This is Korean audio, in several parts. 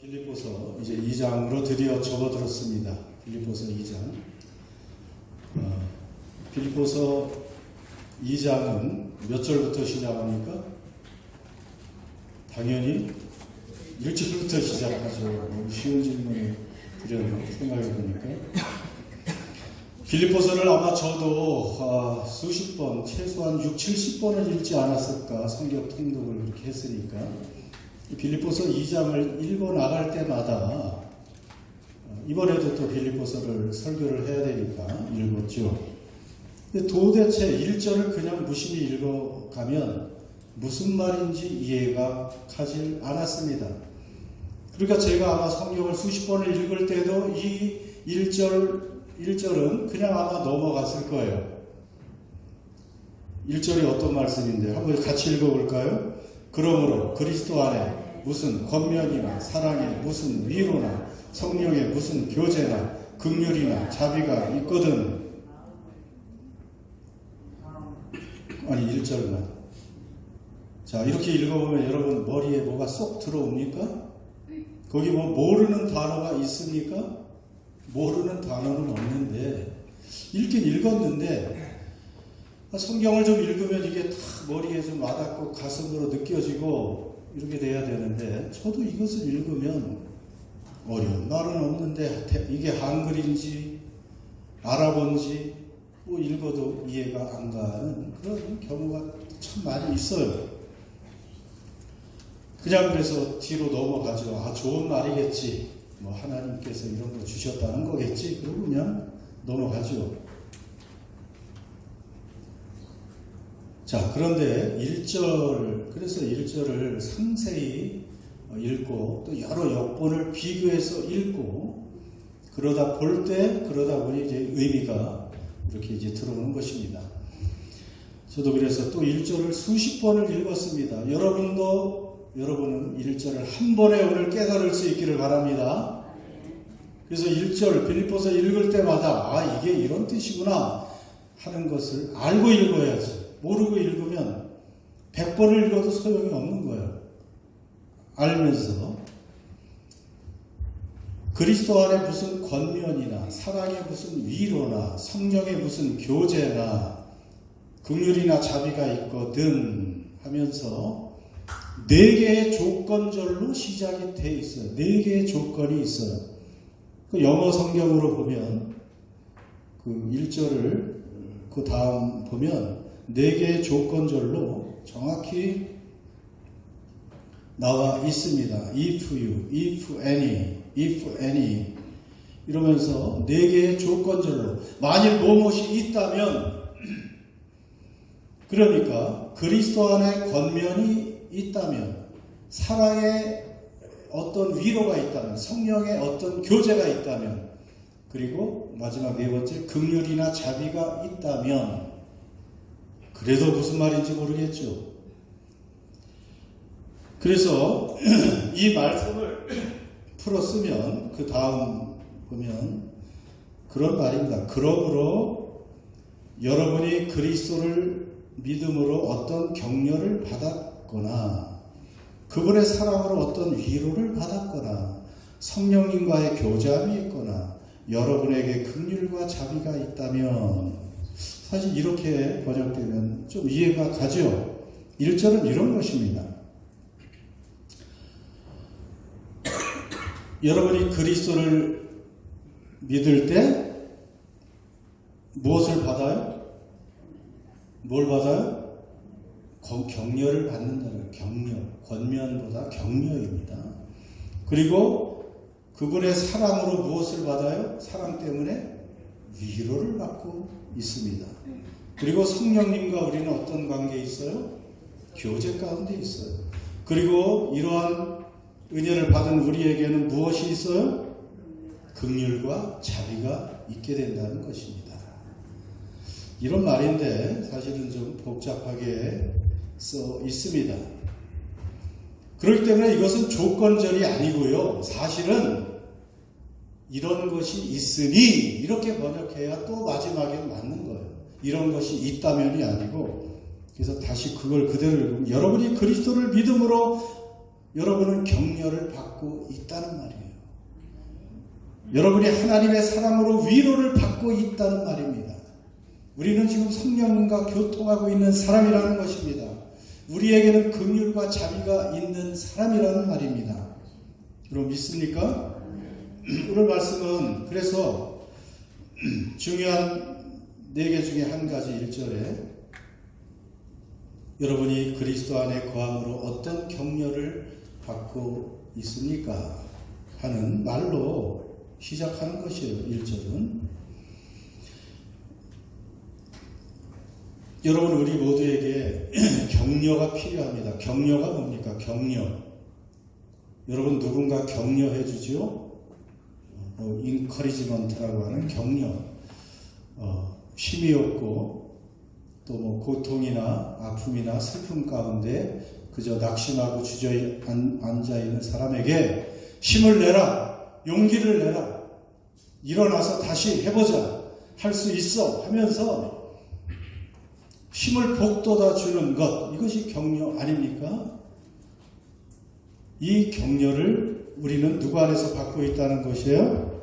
빌립보서 이제 2장으로 드디어 접어들었습니다. 빌립보서 2장. 빌립보서 2장은 몇 절부터 시작합니까? 당연히 1절부터 시작하죠. 너무 쉬운 질문을 드렸네요. 생각해보니까. 빌립보서를 아마 저도 수십 번, 최소한 6, 70번을 읽지 않았을까. 성경 통독을 이렇게 했으니까. 빌립보서 2장을 읽어 나갈 때마다 이번에도 또 빌립보서를 설교를 해야 되니까 읽었죠. 근데 도대체 1절을 그냥 무심히 읽어가면 무슨 말인지 이해가 가질 않았습니다. 그러니까 제가 아마 성경을 수십 번을 읽을 때도 이 1절은 그냥 아마 넘어갔을 거예요. 1절이 어떤 말씀인데 한번 같이 읽어볼까요? 그러므로 그리스도 안에 무슨 권면이나 사랑에 무슨 위로나 성령의 무슨 교제나 긍휼이나 자비가 있거든. 아니 1절만. 자, 이렇게 읽어보면 여러분 머리에 뭐가 쏙 들어옵니까? 거기 뭐 모르는 단어가 있습니까? 모르는 단어는 없는데 읽긴 읽었는데 성경을 좀 읽으면 이게 다 머리에 좀 와닿고 가슴으로 느껴지고 이렇게 돼야 되는데 저도 이것을 읽으면 어려운 말은 없는데 이게 한글인지 아랍어인지 뭐 읽어도 이해가 안 가는 그런 경우가 참 많이 있어요. 그냥 그래서 뒤로 넘어가죠. 좋은 말이겠지. 뭐 하나님께서 이런 거 주셨다는 거겠지. 그러고 그냥 넘어가죠. 자, 그런데 1절, 그래서 1절을 상세히 읽고 또 여러 역본을 비교해서 읽고 그러다 보니 이제 의미가 이렇게 이제 들어오는 것입니다. 저도 그래서 또 1절을 수십 번을 읽었습니다. 여러분은 1절을 한 번에 오늘 깨달을 수 있기를 바랍니다. 그래서 1절 빌립보서 읽을 때마다 이게 이런 뜻이구나 하는 것을 알고 읽어야지. 모르고 읽으면 100번을 읽어도 소용이 없는 거예요. 알면서 그리스도 안에 무슨 권면이나 사랑의 무슨 위로나 성령의 무슨 교제나 긍휼이나 자비가 있거든 하면서 4개의 조건절로 시작이 되어 있어요. 4개의 조건이 있어요. 그 영어 성경으로 보면 그 1절을 그 다음 보면 4개의 조건절로 정확히 나와 있습니다. if you, if any 이러면서 4개의 조건절로 만일 무엇이 있다면 그러니까 그리스도 안에 권면이 있다면 사랑의 어떤 위로가 있다면 성령의 어떤 교제가 있다면 그리고 마지막 4번째 긍휼이나 자비가 있다면 그래도 무슨 말인지 모르겠죠. 그래서 이 말씀을 풀었으면 그 다음 보면 그런 말입니다. 그러므로 여러분이 그리스도를 믿음으로 어떤 격려를 받았거나 그분의 사랑으로 어떤 위로를 받았거나 성령님과의 교제함이 있거나 여러분에게 긍휼과 자비가 있다면 사실 이렇게 번역되면 좀 이해가 가죠. 1절은 이런 것입니다. 여러분이 그리스도를 믿을 때 무엇을 받아요? 뭘 받아요? 격려를 받는다는 격려. 권면보다 격려입니다. 그리고 그분의 사랑으로 무엇을 받아요? 사랑 때문에 위로를 받고 있습니다. 그리고 성령님과 우리는 어떤 관계에 있어요? 교제 가운데 있어요. 그리고 이러한 은혜를 받은 우리에게는 무엇이 있어요? 긍휼과 자비가 있게 된다는 것입니다. 이런 말인데 사실은 좀 복잡하게 써 있습니다. 그렇기 때문에 이것은 조건절이 아니고요. 사실은 이런 것이 있으니 이렇게 번역해야 또 마지막에 맞는 거예요. 이런 것이 있다면이 아니고 그래서 다시 그걸 그대로 읽으면 여러분이 그리스도를 믿음으로 여러분은 격려를 받고 있다는 말이에요. 여러분이 하나님의 사랑으로 위로를 받고 있다는 말입니다. 우리는 지금 성령님과 교통하고 있는 사람이라는 것입니다. 우리에게는 긍휼과 자비가 있는 사람이라는 말입니다. 여러분 믿습니까? 오늘 말씀은 그래서 중요한 4개 중에 한 가지 1절에 여러분이 그리스도 안에 거함으로 어떤 격려를 받고 있습니까? 하는 말로 시작하는 것이에요. 1절은. 여러분 우리 모두에게 격려가 필요합니다. 격려가 뭡니까? 격려. 여러분 누군가 격려해 주죠? 인커리지먼트라고 하는 격려. 쉼이 없고 또 고통이나 아픔이나 슬픔 가운데 그저 낙심하고 주저앉아 있는 사람에게 힘을 내라, 용기를 내라, 일어나서 다시 해보자, 할 수 있어 하면서 힘을 북돋아 주는 것, 이것이 격려 아닙니까? 이 격려를 우리는 누구 안에서 받고 있다는 것이에요?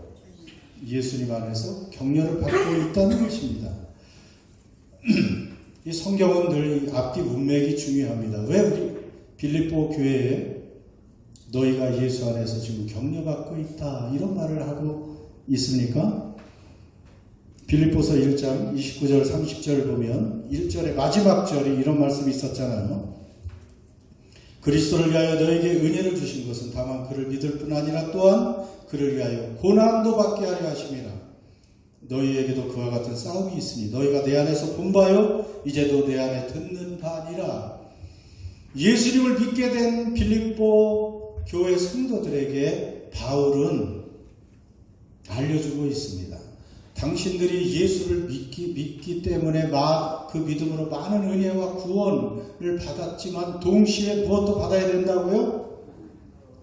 예수님 안에서 격려를 받고 있다는 것입니다. 이 성경은 늘 앞뒤 문맥이 중요합니다. 왜 우리 빌립보 교회에 너희가 예수 안에서 지금 격려받고 있다 이런 말을 하고 있습니까? 빌립보서 1장 29절 30절 보면 1절의 마지막 절이 이런 말씀이 있었잖아요. 그리스도를 위하여 너에게 은혜를 주신 것은 다만 그를 믿을 뿐 아니라 또한 그를 위하여 고난도 받게 하려 하심이라. 너희에게도 그와 같은 싸움이 있으니 너희가 내 안에서 본 바요 이제도 내 안에 듣는 바니라. 예수님을 믿게 된 빌립보 교회 성도들에게 바울은 알려주고 있습니다. 당신들이 예수를 믿기 때문에 그 믿음으로 많은 은혜와 구원을 받았지만 동시에 무엇도 받아야 된다고요?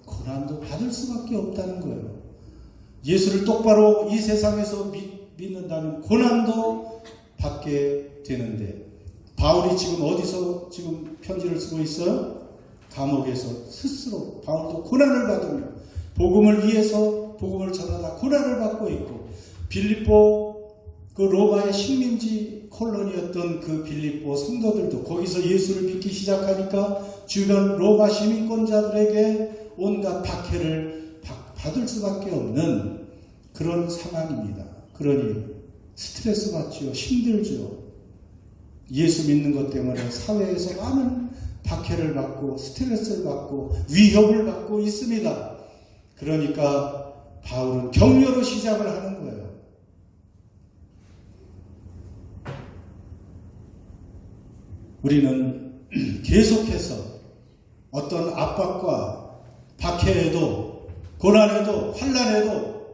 고난도 받을 수밖에 없다는 거예요. 예수를 똑바로 이 세상에서 믿는다면 고난도 받게 되는데 바울이 지금 어디서 지금 편지를 쓰고 있어요? 감옥에서 스스로 바울도 고난을 받으며 복음을 위해서 복음을 전하다 고난을 받고 있고 빌립보 그 로마의 식민지 콜로니였던 그 빌립보 성도들도 거기서 예수를 믿기 시작하니까 주변 로마 시민권자들에게 온갖 박해를 받을 수밖에 없는 그런 상황입니다. 그러니 스트레스 받죠. 힘들죠. 예수 믿는 것 때문에 사회에서 많은 박해를 받고 스트레스를 받고 위협을 받고 있습니다. 그러니까 바울은 격려로 시작을 하는 거예요. 우리는 계속해서 어떤 압박과 박해에도 고난에도 환난에도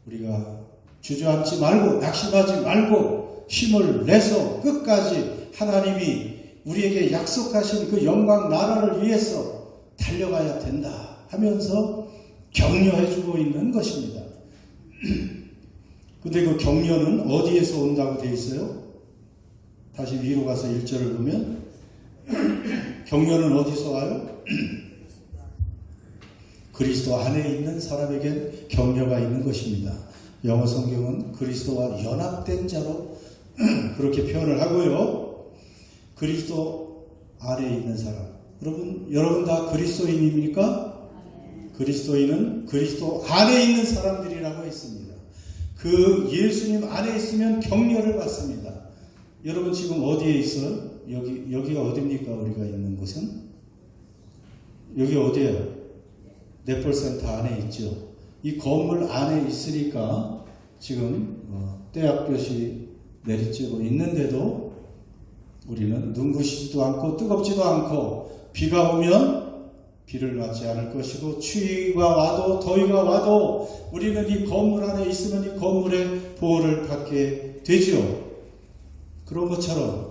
우리가 주저앉지 말고 낙심하지 말고 힘을 내서 끝까지 하나님이 우리에게 약속하신 그 영광 나라를 위해서 달려가야 된다 하면서 격려해주고 있는 것입니다. 근데 그 격려는 어디에서 온다고 되어 있어요? 다시 위로 가서 1절을 보면 격려는 어디서 와요? 그리스도 안에 있는 사람에겐 격려가 있는 것입니다. 영어 성경은 그리스도와 연합된 자로 그렇게 표현을 하고요. 그리스도 안에 있는 사람. 여러분 다 그리스도인입니까? 그리스도인은 그리스도 안에 있는 사람들이라고 했습니다. 그 예수님 안에 있으면 격려를 받습니다. 여러분 지금 어디에 있어요? 여기가 어디입니까? 우리가 있는 곳은? 여기 어디예요? 넷플센터 안에 있죠. 이 건물 안에 있으니까 지금 떼약볕이 내리쬐고 있는데도 우리는 눈부시지도 않고 뜨겁지도 않고 비가 오면 비를 맞지 않을 것이고 추위가 와도 더위가 와도 우리는 이 건물 안에 있으면 이 건물의 보호를 받게 되죠. 그런 것처럼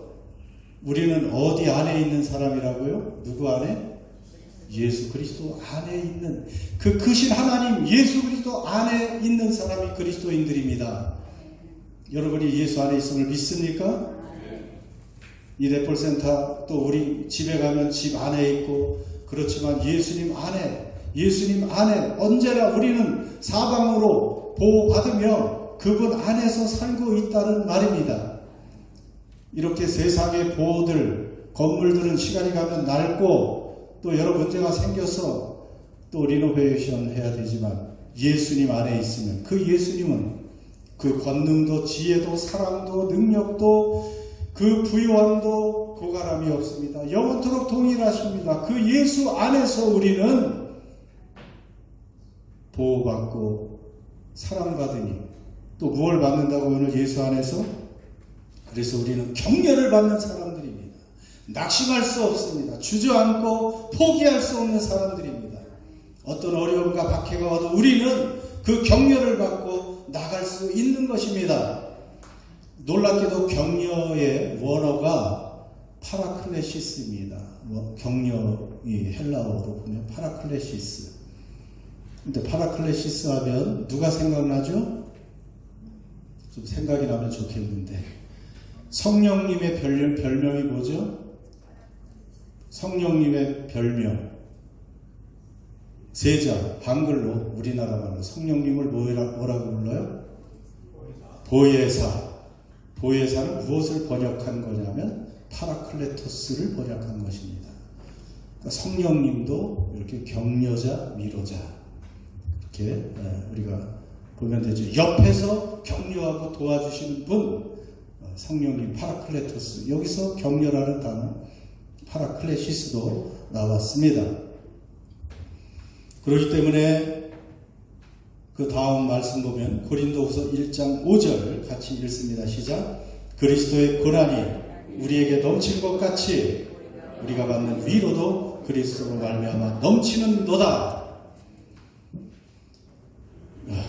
우리는 어디 안에 있는 사람이라고요? 누구 안에? 예수 그리스도 안에 있는 그 크신 하나님 예수 그리스도 안에 있는 사람이 그리스도인들입니다. 여러분이 예수 안에 있음을 믿습니까? 이 넷플센터 또 우리 집에 가면 집 안에 있고 그렇지만 예수님 안에 언제나 우리는 사방으로 보호받으며 그분 안에서 살고 있다는 말입니다. 이렇게 세상의 보호들, 건물들은 시간이 가면 낡고 또 여러 문제가 생겨서 또 리노베이션 해야 되지만 예수님 안에 있으면 그 예수님은 그 권능도 지혜도 사랑도 능력도 그 부요함도 고갈함이 없습니다. 영원토록 동일하십니다. 그 예수 안에서 우리는 보호받고 사랑받으니 또 무엇을 받는다고 오늘 예수 안에서? 그래서 우리는 격려를 받는 사람들입니다. 낙심할 수 없습니다. 주저앉고 포기할 수 없는 사람들입니다. 어떤 어려움과 박해가 와도 우리는 그 격려를 받고 나갈 수 있는 것입니다. 놀랍게도 격려의 원어가 파라클레시스입니다. 격려이 헬라어로 보면 파라클레시스. 근데 파라클레시스 하면 누가 생각나죠? 좀 생각이 나면 좋겠는데 성령님의 별명이 뭐죠? 성령님의 별명 세자, 한글로 우리나라 말로 성령님을 뭐라고 불러요? 보혜사. 보혜사는 무엇을 번역한 거냐면 파라클레토스를 번역한 것입니다. 그러니까 성령님도 이렇게 격려자, 위로자 이렇게 우리가 보면 되죠. 옆에서 격려하고 도와주시는 분 성령님 파라클레토스. 여기서 격려라는 단어 파라클레시스도 나왔습니다. 그렇기 때문에 그 다음 말씀 보면 고린도후서 1장 5절 같이 읽습니다. 시작. 그리스도의 고난이 우리에게 넘친 것 같이 우리가 받는 위로도 그리스도로 말미암아 넘치는도다.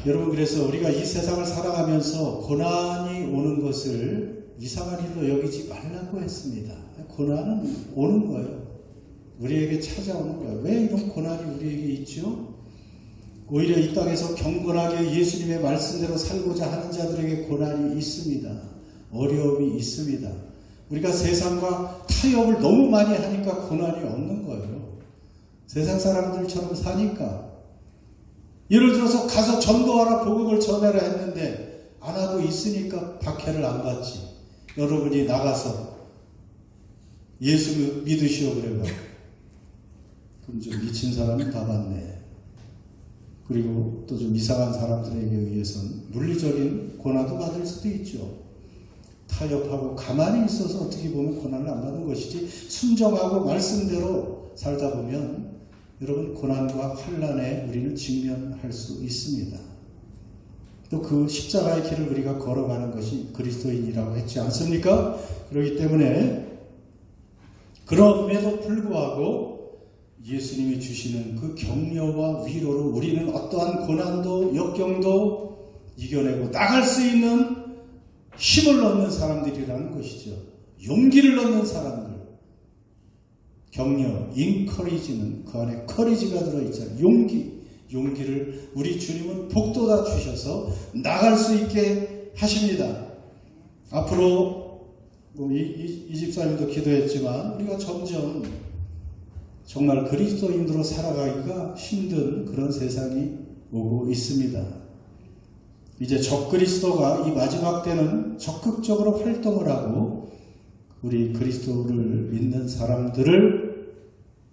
여러분, 그래서 우리가 이 세상을 살아가면서 고난이 오는 것을 이상한 일로 여기지 말라고 했습니다. 고난은 오는 거예요. 우리에게 찾아오는 거예요. 왜 이런 고난이 우리에게 있죠? 오히려 이 땅에서 경건하게 예수님의 말씀대로 살고자 하는 자들에게 고난이 있습니다. 어려움이 있습니다. 우리가 세상과 타협을 너무 많이 하니까 고난이 없는 거예요. 세상 사람들처럼 사니까. 예를 들어서 가서 전도하라, 복음을 전하라 했는데 안 하고 있으니까 박해를 안 받지. 여러분이 나가서 예수 믿으시오 그래봐. 그럼 좀 미친 사람은 다 받네. 그리고 또 좀 이상한 사람들에게 의해서는 물리적인 고난도 받을 수도 있죠. 타협하고 가만히 있어서 어떻게 보면 고난을 안 받는 것이지, 순종하고 말씀대로 살다 보면 여러분 고난과 환난에 우리는 직면할 수 있습니다. 또 그 십자가의 길을 우리가 걸어가는 것이 그리스도인이라고 했지 않습니까? 그렇기 때문에 그럼에도 불구하고 예수님이 주시는 그 격려와 위로로 우리는 어떠한 고난도 역경도 이겨내고 나갈 수 있는 힘을 얻는 사람들이라는 것이죠. 용기를 얻는 사람들. 격려, 인커리지는 그 안에 커리지가 들어있잖아요. 용기를 우리 주님은 복돋아 주셔서 나갈 수 있게 하십니다. 앞으로 이 집사님도 기도했지만 우리가 점점 정말 그리스도인으로 살아가기가 힘든 그런 세상이 오고 있습니다. 이제 적그리스도가 이 마지막 때는 적극적으로 활동을 하고 우리 그리스도를 믿는 사람들을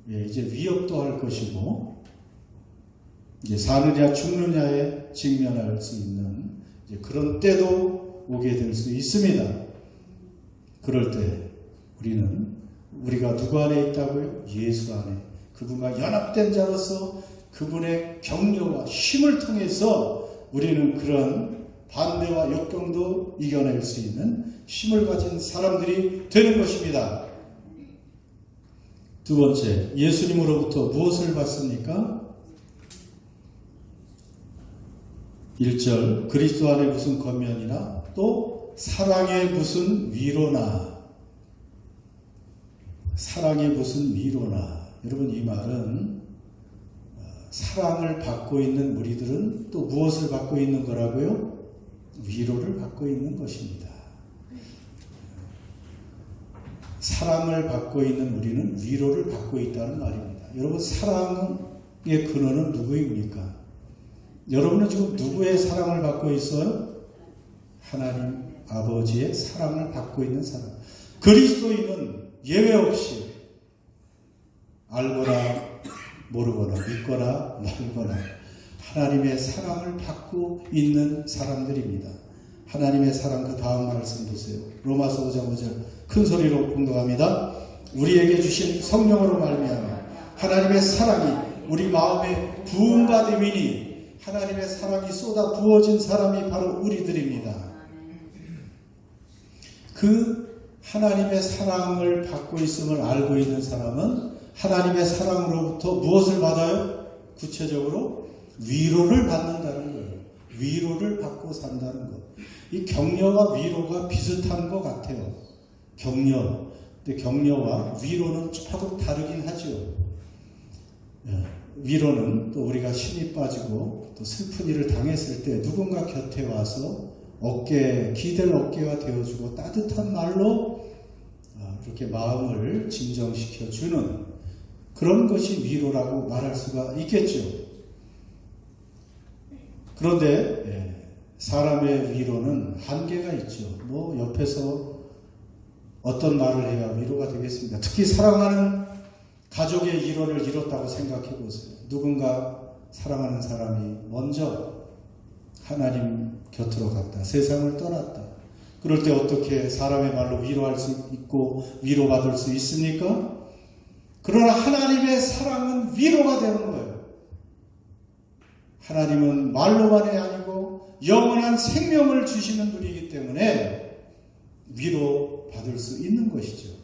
이제 위협도 할 것이고 이제 사느냐 죽느냐에 직면할 수 있는 이제 그런 때도 오게 될 수 있습니다. 그럴 때 우리가 누구 안에 있다고요? 예수 안에. 그분과 연합된 자로서 그분의 격려와 힘을 통해서 우리는 그런 반대와 역경도 이겨낼 수 있는 힘을 가진 사람들이 되는 것입니다. 두 번째, 예수님으로부터 무엇을 받습니까? 1절, 그리스도 안에 무슨 권면이나 또 사랑의 무슨 위로나. 사랑의 무슨 위로나. 여러분, 이 말은 사랑을 받고 있는 무리들은 또 무엇을 받고 있는 거라고요? 위로를 받고 있는 것입니다. 사랑을 받고 있는 우리는 위로를 받고 있다는 말입니다. 여러분, 사랑의 근원은 누구입니까? 여러분은 지금 누구의 사랑을 받고 있어요? 하나님 아버지의 사랑을 받고 있는 사람. 그리스도인은 예외 없이 알거나 모르거나 믿거나 말거나 하나님의 사랑을 받고 있는 사람들입니다. 하나님의 사랑, 그 다음 말씀 보세요. 로마서 5장 5절 큰 소리로 공동합니다. 우리에게 주신 성령으로 말미암아 하나님의 사랑이 우리 마음에 부음받음이니, 하나님의 사랑이 쏟아 부어진 사람이 바로 우리들입니다. 그 하나님의 사랑을 받고 있음을 알고 있는 사람은 하나님의 사랑으로부터 무엇을 받아요? 구체적으로 위로를 받는다는 거예요. 위로를 받고 산다는 것. 이 격려와 위로가 비슷한 것 같아요. 격려. 근데 격려와 위로는 조금 다르긴 하죠. 위로는 또 우리가 힘이 빠지고 또 슬픈 일을 당했을 때 누군가 곁에 와서 기댈 어깨가 되어주고 따뜻한 말로 이렇게 마음을 진정시켜주는 그런 것이 위로라고 말할 수가 있겠죠. 그런데 사람의 위로는 한계가 있죠. 뭐 옆에서 어떤 말을 해야 위로가 되겠습니까? 특히 사랑하는 가족의 일원을 잃었다고 생각해 보세요. 누군가 사랑하는 사람이 먼저 하나님 곁으로 갔다. 세상을 떠났다. 그럴 때 어떻게 사람의 말로 위로할 수 있고 위로받을 수 있습니까? 그러나 하나님의 사랑은 위로가 되는 거예요. 하나님은 말로만이 아니고 영원한 생명을 주시는 분이기 때문에 위로받을 수 있는 것이죠.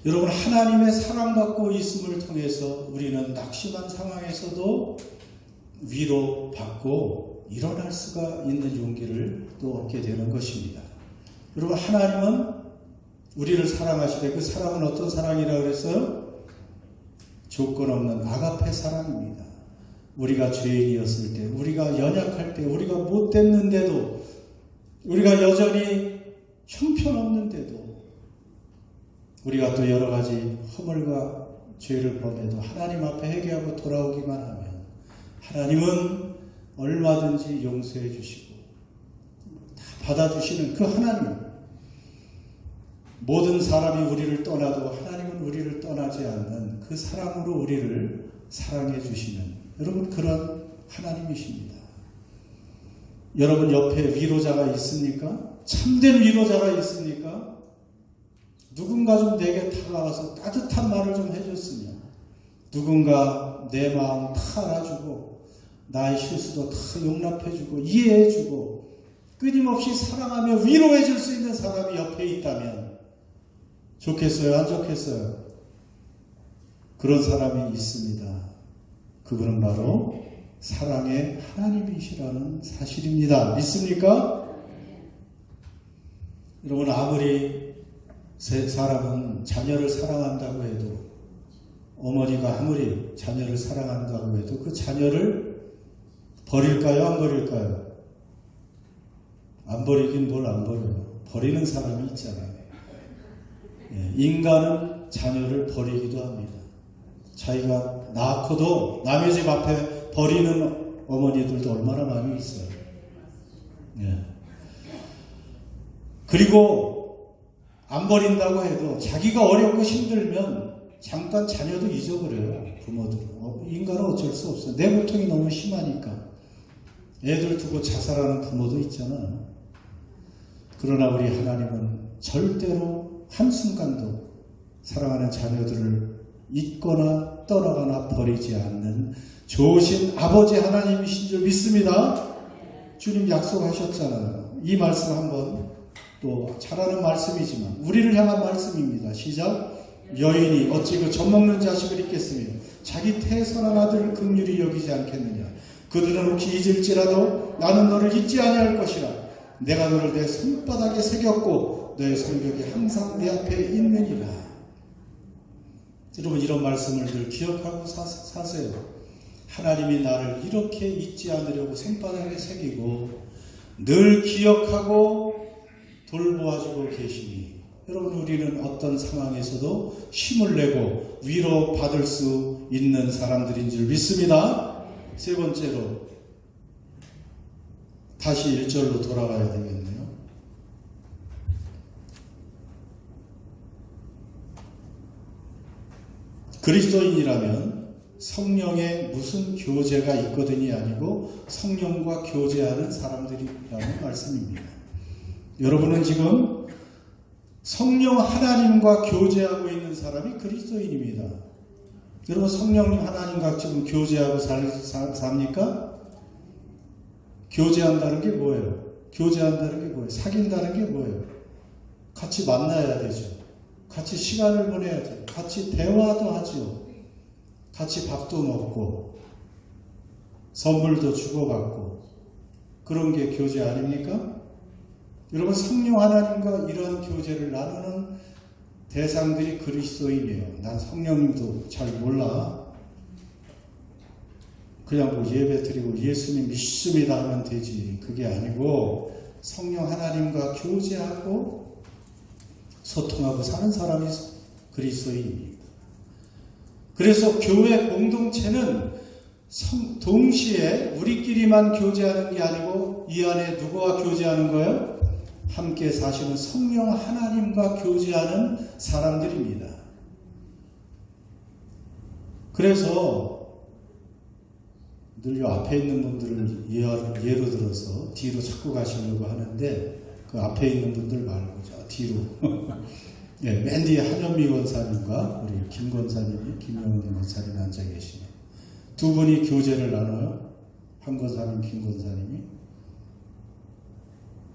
여러분, 하나님의 사랑받고 있음을 통해서 우리는 낙심한 상황에서도 위로받고 일어날 수가 있는 용기를 또 얻게 되는 것입니다. 여러분, 하나님은 우리를 사랑하시되 그 사랑은 어떤 사랑이라고 그랬어요? 조건 없는 아가페 사랑입니다. 우리가 죄인이었을 때, 우리가 연약할 때, 우리가 못됐는데도, 우리가 여전히 형편없는데도, 우리가 또 여러 가지 허물과 죄를 범해도 하나님 앞에 회개하고 돌아오기만 하면 하나님은 얼마든지 용서해 주시고 다 받아주시는 그 하나님, 모든 사람이 우리를 떠나도 하나님은 우리를 떠나지 않는 그 사랑으로 우리를 사랑해 주시는, 여러분, 그런 하나님이십니다. 여러분 옆에 위로자가 있습니까? 참된 위로자가 있습니까? 누군가 좀 내게 다가와서 따뜻한 말을 좀 해줬으면, 누군가 내 마음 다 알아주고 나의 실수도 다 용납해주고 이해해주고 끊임없이 사랑하며 위로해줄 수 있는 사람이 옆에 있다면 좋겠어요? 안 좋겠어요? 그런 사람이 있습니다. 그분은 바로 사랑의 하나님이시라는 사실입니다. 믿습니까? 여러분, 아무리 사람은 자녀를 사랑한다고 해도, 어머니가 아무리 자녀를 사랑한다고 해도 그 자녀를 버릴까요? 안 버릴까요? 안 버리긴 뭘 안 버려요. 버리는 사람이 있잖아요. 인간은 자녀를 버리기도 합니다. 자기가 낳고도 남의 집 앞에 버리는 어머니들도 얼마나 많이 있어요. 그리고 안 버린다고 해도 자기가 어렵고 힘들면 잠깐 자녀도 잊어버려요. 부모들은. 인간은 어쩔 수 없어요. 내고통이 너무 심하니까. 애들 두고 자살하는 부모도 있잖아요. 그러나 우리 하나님은 절대로 한순간도 사랑하는 자녀들을 잊거나 떠나거나 버리지 않는 좋으신 아버지 하나님이신 줄 믿습니다. 주님 약속하셨잖아요. 이 말씀 한번 또 잘하는 말씀이지만 우리를 향한 말씀입니다. 시작. 여인이 어찌 그 젖먹는 자식을 잊겠으며 자기 태선한 아들을 긍휼히 여기지 않겠느냐. 그들은 혹시 잊을지라도 나는 너를 잊지 아니할 것이라. 내가 너를 내 손바닥에 새겼고 너의 성벽이 항상 내 앞에 있느니라. 여러분, 이런 말씀을 늘 기억하고 사세요. 하나님이 나를 이렇게 잊지 않으려고 손바닥에 새기고 늘 기억하고 돌보아주고 계시니 여러분, 우리는 어떤 상황에서도 힘을 내고 위로받을 수 있는 사람들인 줄 믿습니다. 세 번째로 다시 1절로 돌아가야 되겠네요. 그리스도인이라면 성령의 무슨 교제가 있거든이 아니고 성령과 교제하는 사람들이라는 말씀입니다. 여러분은 지금 성령 하나님과 교제하고 있는 사람이 그리스도인입니다. 여러분, 성령님 하나님과 지금 교제하고 삽니까? 교제한다는 게 뭐예요? 교제한다는 게 뭐예요? 사귄다는 게 뭐예요? 같이 만나야 되죠. 같이 시간을 보내야죠. 같이 대화도 하죠. 같이 밥도 먹고 선물도 주고받고 그런 게 교제 아닙니까? 여러분, 성령 하나님과 이런 교제를 나누는 대상들이 그리스도인이에요. 난 성령님도 잘 몰라. 그냥 뭐 예배 드리고 예수님 믿습니다 하면 되지. 그게 아니고 성령 하나님과 교제하고 소통하고 사는 사람이 그리스도인입니다. 그래서 교회 공동체는 동시에 우리끼리만 교제하는 게 아니고 이 안에 누구와 교제하는 거예요? 함께 사시는 성령 하나님과 교제하는 사람들입니다. 그래서 늘 요 앞에 있는 분들을 예로 들어서 뒤로 자꾸 가시려고 하는데 그 앞에 있는 분들 말고 저 뒤로 네, 맨 뒤에 한현미 권사님과 우리 김 권사님이 김영훈 권사님이 앉아 계시네요. 두 분이 교제를 나눠요. 한 권사님, 김 권사님이.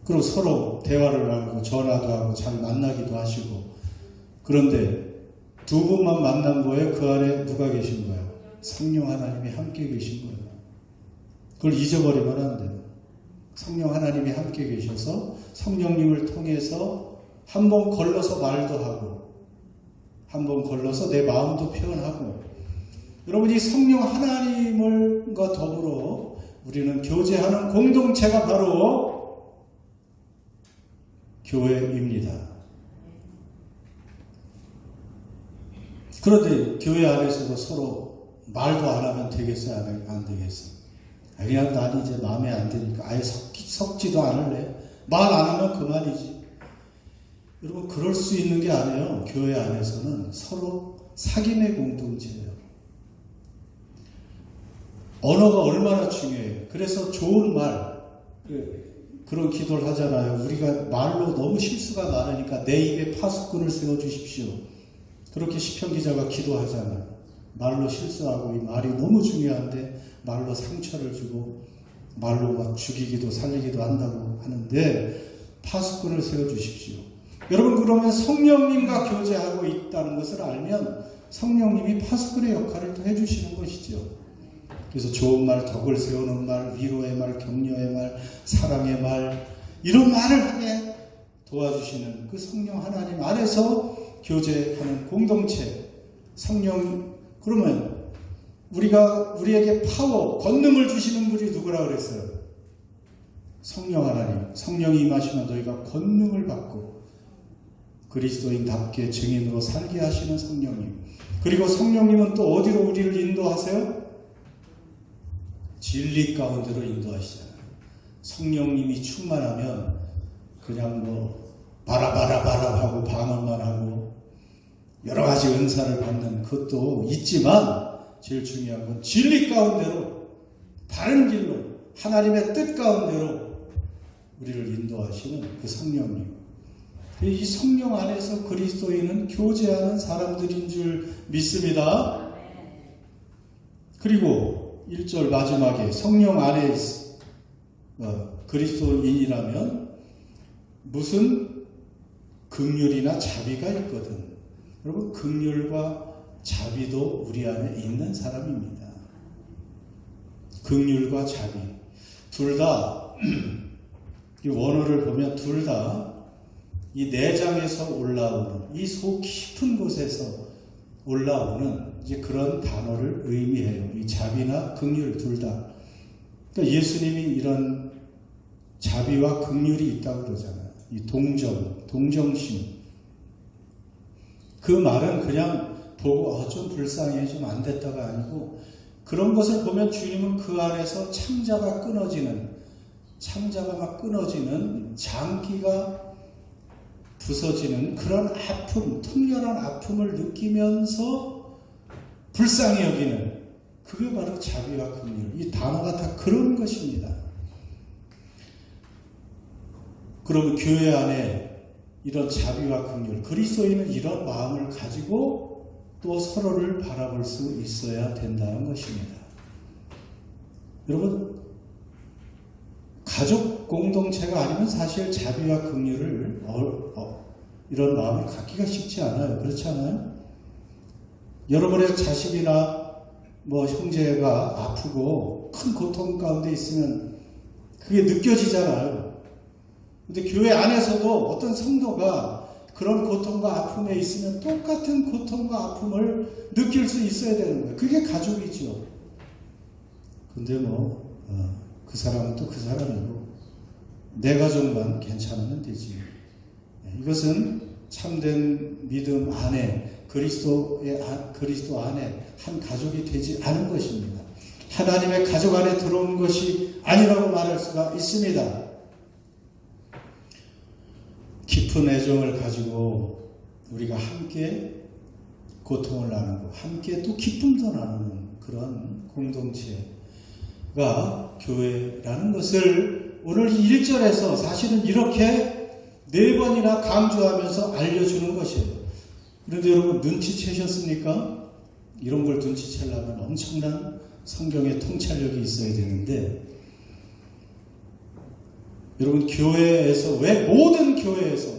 그리고 서로 대화를 하고 전화도 하고 잘 만나기도 하시고. 그런데 두 분만 만난 거예요. 그 안에 누가 계신 거예요? 성령 하나님이 함께 계신 거예요. 그걸 잊어버리면 안 돼요. 성령 하나님이 함께 계셔서 성령님을 통해서 한 번 걸러서 말도 하고 한 번 걸러서 내 마음도 표현하고. 여러분이 성령 하나님과 더불어 우리는 교제하는 공동체가 바로 교회입니다. 그런데 교회 안에서도 서로 말도 안 하면 되겠어요? 안 되겠어요? 그냥 난 이제 마음에 안 드니까 아예 섞지도 않을래. 말 안 하면 그만이지. 여러분, 그럴 수 있는 게 아니에요. 교회 안에서는 서로 사귐의 공동체예요. 언어가 얼마나 중요해요. 그래서 좋은 말, 그런 기도를 하잖아요. 우리가 말로 너무 실수가 많으니까 내 입에 파수꾼을 세워주십시오. 그렇게 시편 기자가 기도하잖아요. 말로 실수하고 이 말이 너무 중요한데 말로 상처를 주고 말로 막 죽이기도 살리기도 한다고 하는데 파수꾼을 세워주십시오. 여러분, 그러면 성령님과 교제하고 있다는 것을 알면 성령님이 파수꾼의 역할을 또 해주시는 것이죠. 그래서 좋은 말, 덕을 세우는 말, 위로의 말, 격려의 말, 사랑의 말, 이런 말을 하게 도와주시는 그 성령 하나님 안에서 교제하는 공동체. 성령, 그러면 우리에게 파워, 권능을 주시는 분이 누구라 그랬어요? 성령 하나님. 성령이 임하시면 너희가 권능을 받고 그리스도인답게 증인으로 살게 하시는 성령님. 그리고 성령님은 또 어디로 우리를 인도하세요? 진리 가운데로 인도하시잖아요. 성령님이 충만하면 그냥 뭐 바라바라바라 하고 방언만 하고 여러 가지 은사를 받는 것도 있지만 제일 중요한 건 진리 가운데로, 바른 길로, 하나님의 뜻 가운데로 우리를 인도하시는 그 성령님. 이 성령 안에서 그리스도인은 교제하는 사람들인 줄 믿습니다. 그리고 1절 마지막에 성령 안에 그리스도인이라면 무슨 긍휼이나 자비가 있거든. 여러분, 긍휼과 자비도 우리 안에 있는 사람입니다. 긍휼과 자비. 둘 다, 이 원어를 보면 둘 다 이 내장에서 올라오는, 이 속 깊은 곳에서 올라오는 이제 그런 단어를 의미해요. 이 자비나 긍휼 둘 다. 그러니까 예수님이 이런 자비와 긍휼이 있다고 그러잖아요. 이 동정심. 그 말은 그냥 보고 좀 불쌍해, 좀 안 됐다가 아니고, 그런 것을 보면 주님은 그 안에서 창자가 막 끊어지는, 장기가 부서지는 그런 아픔, 통렬한 아픔을 느끼면서 불쌍히 여기는, 그게 바로 자비와 긍휼. 이 단어가 다 그런 것입니다. 그러면 교회 안에 이런 자비와 긍휼, 그리스도인은 이런 마음을 가지고 또 서로를 바라볼 수 있어야 된다는 것입니다. 여러분, 가족 공동체가 아니면 사실 자비와 긍휼을 이런 마음을 갖기가 쉽지 않아요. 그렇지 않아요? 여러분의 자식이나 형제가 아프고 큰 고통 가운데 있으면 그게 느껴지잖아요. 근데 교회 안에서도 어떤 성도가 그런 고통과 아픔에 있으면 똑같은 고통과 아픔을 느낄 수 있어야 되는 거예요. 그게 가족이죠. 근데 그 사람은 또 그 사람이고, 내 가족만 괜찮으면 되지. 이것은 참된 믿음 안에, 그리스도 안에 한 가족이 되지 않은 것입니다. 하나님의 가족 안에 들어온 것이 아니라고 말할 수가 있습니다. 깊은 애정을 가지고 우리가 함께 고통을 나누고 함께 또 기쁨도 나누는 그런 공동체가 교회라는 것을 오늘 1절에서 사실은 이렇게 4번이나 강조하면서 알려주는 것이에요. 그런데 여러분, 눈치채셨습니까? 이런 걸 눈치채려면 엄청난 성경의 통찰력이 있어야 되는데, 여러분, 교회에서, 왜 모든 교회에서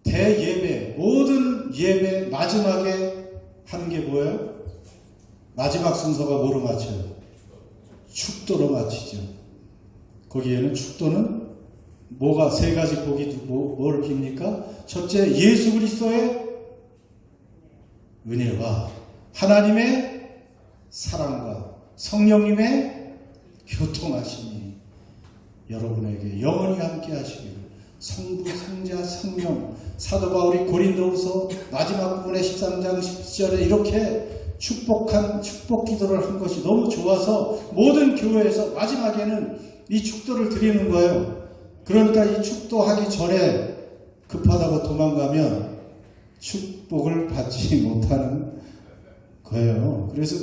대예배, 모든 예배 마지막에 하는 게 뭐예요? 마지막 순서가 뭐로 마쳐요? 축도로 마치죠. 거기에는 축도는 뭐가 세 가지 복이 뭘 빕니까? 첫째, 예수 그리스도의 은혜와 하나님의 사랑과 성령님의 교통하심이 여러분에게 영원히 함께 하시기를. 성부, 성자, 성령. 사도 바울이 고린도후서 마지막 부분의 13장 10절에 이렇게 축복한 축복 기도를 한 것이 너무 좋아서 모든 교회에서 마지막에는 이 축도를 드리는 거예요. 그러니까 이 축도하기 전에 급하다고 도망가면 축복을 받지 못하는 거예요. 그래서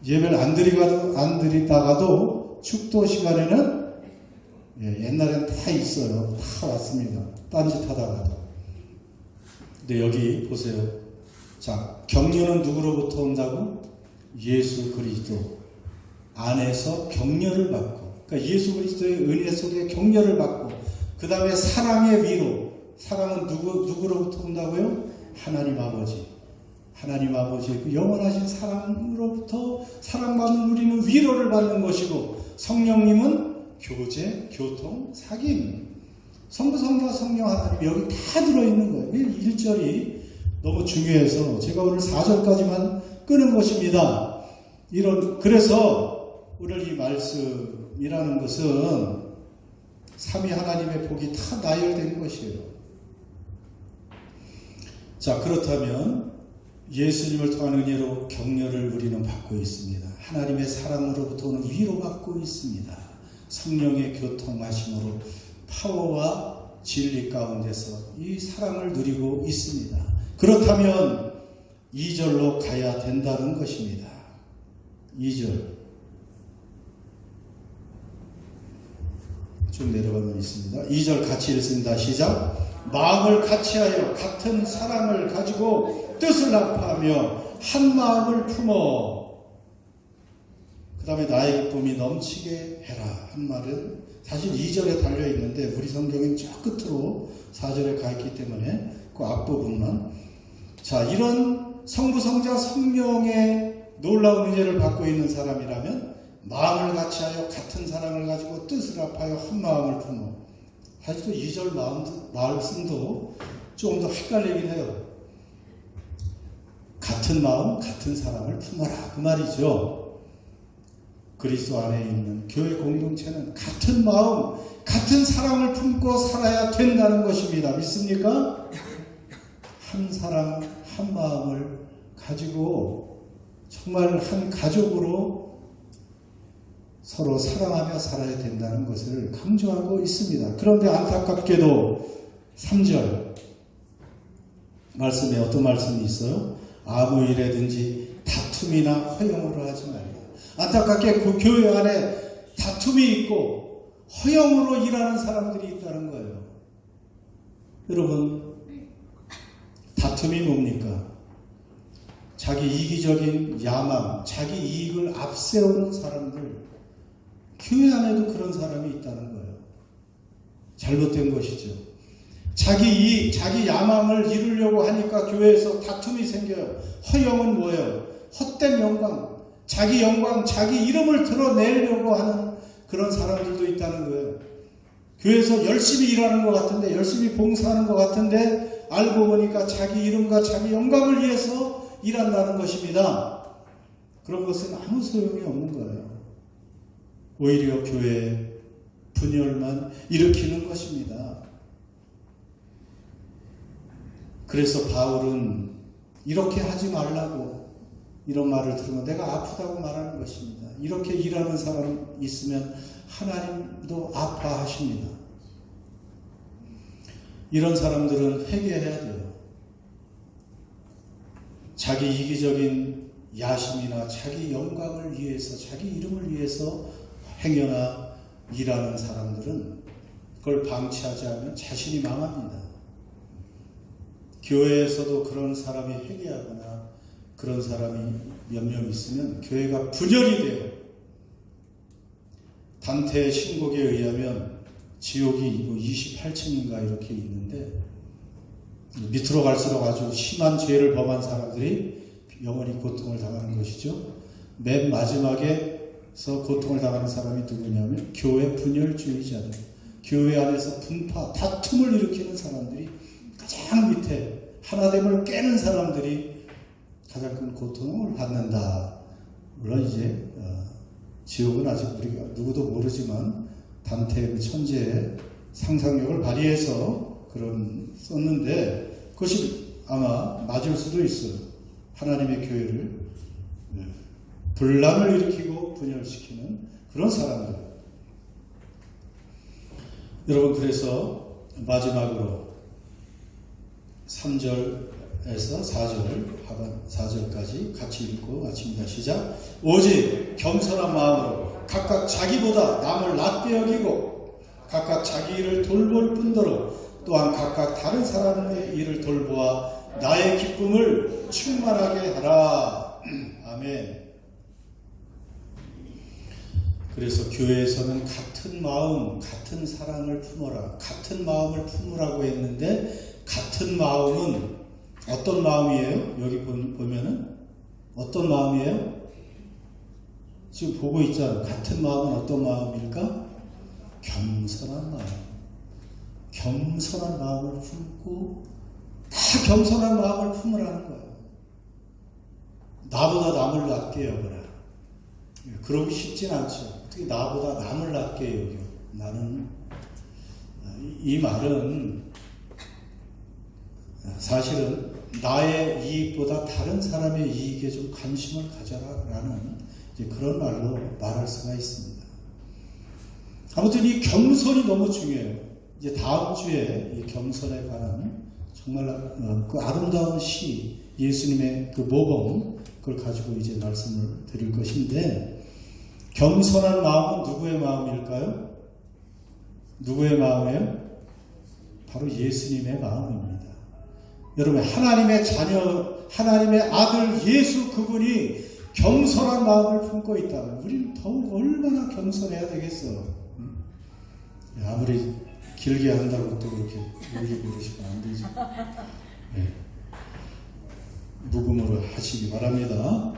예배를 안 드리다가도 축도 시간에는 옛날엔 다 있어요. 다 왔습니다. 딴짓 하다가도. 근데 여기 보세요. 자, 격려는 누구로부터 온다고? 예수 그리스도 안에서 격려를 받고, 그러니까 예수 그리스도의 은혜 속에 격려를 받고, 그 다음에 사랑의 위로. 사랑은 누구로부터 온다고요? 하나님 아버지. 하나님 아버지의 그 영원하신 사랑으로부터 사랑받는 우리는 위로를 받는 것이고, 성령님은 교제, 교통, 사귐. 성부, 성자, 성령 하나님 여기 다 들어있는 거예요. 1절이 너무 중요해서 제가 오늘 4절까지만 끄는 것입니다. 그래서 오늘 이 말씀이라는 것은 삼위 하나님의 복이 다 나열된 것이에요. 자, 그렇다면 예수님을 통한 은혜로 격려를 우리는 받고 있습니다. 하나님의 사랑으로부터 오는 위로받고 있습니다. 성령의 교통하심으로 파워와 진리 가운데서 이 사랑을 누리고 있습니다. 그렇다면 2절로 가야 된다는 것입니다. 2절 좀 내려가면 있습니다. 2절 같이 읽습니다. 시작. 마음을 같이하여 같은 사랑을 가지고 뜻을 합하며 한 마음을 품어, 그 다음에 나의 기쁨이 넘치게 해라 한 말은 사실 2절에 달려있는데 우리 성경은 저 끝으로 4절에 가 있기 때문에 그 앞부분만. 자, 이런 성부, 성자, 성령의 놀라운 은혜를 받고 있는 사람이라면 마음을 같이하여 같은 사랑을 가지고 뜻을 합하여 한 마음을 품어. 사실 또 2절 말씀도 조금 더 헷갈리긴 해요. 같은 마음, 같은 사랑을 품어라 그 말이죠. 그리스도 안에 있는 교회 공동체는 같은 마음, 같은 사랑을 품고 살아야 된다는 것입니다. 믿습니까? 한 사랑, 한 마음을 가지고 정말 한 가족으로 서로 사랑하며 살아야 된다는 것을 강조하고 있습니다. 그런데 안타깝게도 3절 말씀에 어떤 말씀이 있어요? 아무 일에든지 다툼이나 허영으로 하지 말라. 안타깝게 그 교회 안에 다툼이 있고 허영으로 일하는 사람들이 있다는 거예요. 여러분, 다툼이 뭡니까? 자기 이기적인 야망, 자기 이익을 앞세우는 사람들, 교회 안에도 그런 사람이 있다는 거예요. 잘못된 것이죠. 자기 이익, 자기 야망을 이루려고 하니까 교회에서 다툼이 생겨요. 허영은 뭐예요? 헛된 영광, 자기 이름을 드러내려고 하는 그런 사람들도 있다는 거예요. 교회에서 열심히 일하는 것 같은데, 열심히 봉사하는 것 같은데, 알고 보니까 자기 이름과 자기 영광을 위해서 일한다는 것입니다. 그런 것은 아무 소용이 없는 거예요. 오히려 교회에 분열만 일으키는 것입니다. 그래서 바울은 이렇게 하지 말라고 이런 말을 들으면 내가 아프다고 말하는 것입니다. 이렇게 일하는 사람 있으면 하나님도 아파하십니다. 이런 사람들은 회개해야 돼요. 자기 이기적인 야심이나 자기 영광을 위해서, 자기 이름을 위해서 행여나 일하는 사람들은 그걸 방치하지 않으면 자신이 망합니다. 교회에서도 그런 사람이 회개하거나 그런 사람이 몇 명 있으면 교회가 분열이 돼요. 단테의 신곡에 의하면 지옥이 28층인가 이렇게 있는데 밑으로 갈수록 아주 심한 죄를 범한 사람들이 영원히 고통을 당하는 것이죠. 맨 마지막에서 고통을 당하는 사람이 누구냐면 교회 분열주의자들, 교회 안에서 분파, 다툼을 일으키는 사람들이 가장 밑에 하나됨을 깨는 사람들이 가장 큰 고통을 받는다. 물론 이제 지옥은 아직 우리가 누구도 모르지만 단테의 그 천재의 상상력을 발휘해서 그런 썼는데 그것이 아마 맞을 수도 있어요. 하나님의 교회를 분란을 일으키고 분열시키는 그런 사람들. 여러분, 그래서 마지막으로 3절에서 4절, 하반 4절까지 같이 읽고 마칩니다. 시작. 오직 겸손한 마음으로 각각 자기보다 남을 낮게 여기고 각각 자기 일을 돌볼 뿐더러 또한 각각 다른 사람의 일을 돌보아 나의 기쁨을 충만하게 하라. 아멘. 그래서 교회에서는 같은 마음, 같은 사랑을 품어라, 같은 마음을 품으라고 했는데 같은 마음은 어떤 마음이에요? 여기 보면은 어떤 마음이에요? 지금 보고 있잖아요. 같은 마음은 어떤 마음일까? 겸손한 마음. 겸손한 마음을 품고 다 겸손한 마음을 품으라는 거예요. 나보다 남을 낮게 여겨라. 그러기 쉽진 않죠. 어떻게 나보다 남을 낮게 여겨? 나는 이 말은 사실은 나의 이익보다 다른 사람의 이익에 좀 관심을 가져라라는 그런 말로 말할 수가 있습니다. 아무튼 이 겸손이 너무 중요해요. 이제 다음 주에 이 겸손에 관한 정말 그 아름다운 시, 예수님의 그 모범, 그걸 가지고 이제 말씀을 드릴 것인데, 겸손한 마음은 누구의 마음일까요? 누구의 마음이에요? 바로 예수님의 마음입니다. 여러분, 하나님의 자녀, 하나님의 아들 예수 그분이 겸손한 마음을 품고 있다면 우리는 더욱 얼마나 겸손해야 되겠어. 아무리 길게 한다고 또 그렇게 울리 부르시면 안 되지. 네. 묵음으로 하시기 바랍니다.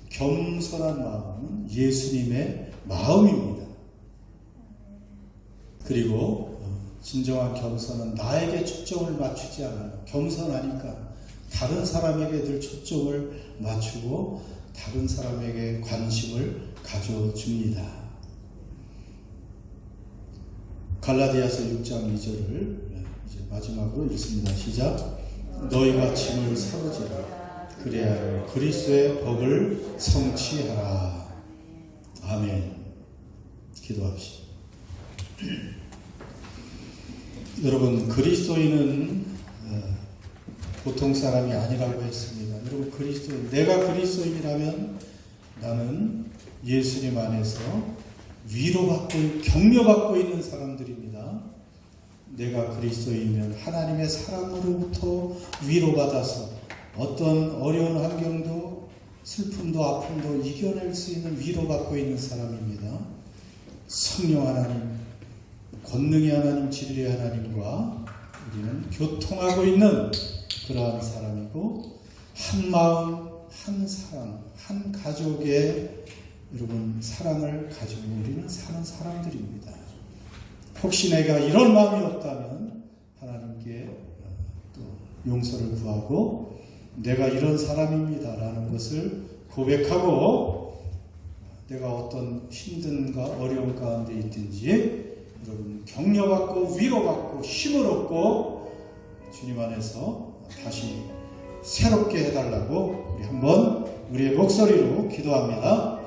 겸손한 마음은 예수님의 마음입니다. 그리고 진정한 겸손은 나에게 초점을 맞추지 않아요. 겸손하니까 다른 사람에게 늘 초점을 맞추고 다른 사람에게 관심을 가져줍니다. 갈라디아서 6장 2절을 이제 마지막으로 읽습니다. 시작. 너희가 짐을 사르지라. 그래야 그리스도의 복을 성취하라. 아멘. 기도합시다. 여러분, 그리스도인은 보통 사람이 아니라고 했습니다. 여러분, 내가 그리스도인이라면 나는 예수님 안에서 위로받고 격려받고 있는 사람들입니다. 내가 그리스도이면 하나님의 사랑으로부터 위로받아서 어떤 어려운 환경도 슬픔도 아픔도 이겨낼 수 있는 위로받고 있는 사람입니다. 성령 하나님, 권능의 하나님, 진리의 하나님과 우리는 교통하고 있는 그러한 사람이고, 한 마음, 한 사랑, 한 가족의 여러분 사랑을 가지고 우리는 사는 사람들입니다. 혹시 내가 이런 마음이 없다면 하나님께 또 용서를 구하고 내가 이런 사람입니다 라는 것을 고백하고, 내가 어떤 힘든가 어려운 가운데 있든지 여러분 격려받고 위로받고 힘을 얻고 주님 안에서 다시 새롭게 해달라고 우리 한번 우리의 목소리로 기도합니다.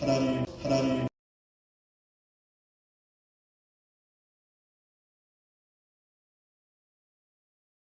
하나님